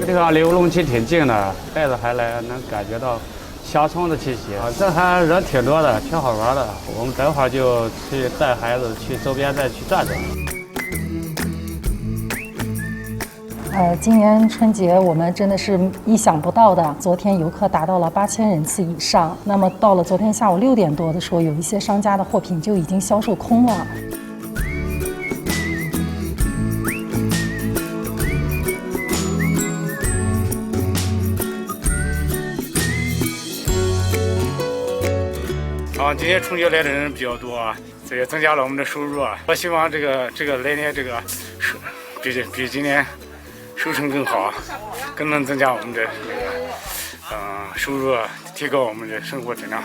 这个离乌鲁木齐挺近的，带着孩子来能感觉到乡村的气息。这还人挺多的，挺好玩的。我们等会儿就去带孩子去周边再去转转。今年春节我们真的是意想不到的，昨天游客达到了8000人次以上。那么到了昨天下午6点多的时候，有一些商家的货品就已经销售空了。今天春节来的人比较多啊，这也增加了我们的收入啊。我希望这个来年这个比今年收成更好，更能增加我们的收入，提高我们的生活质量。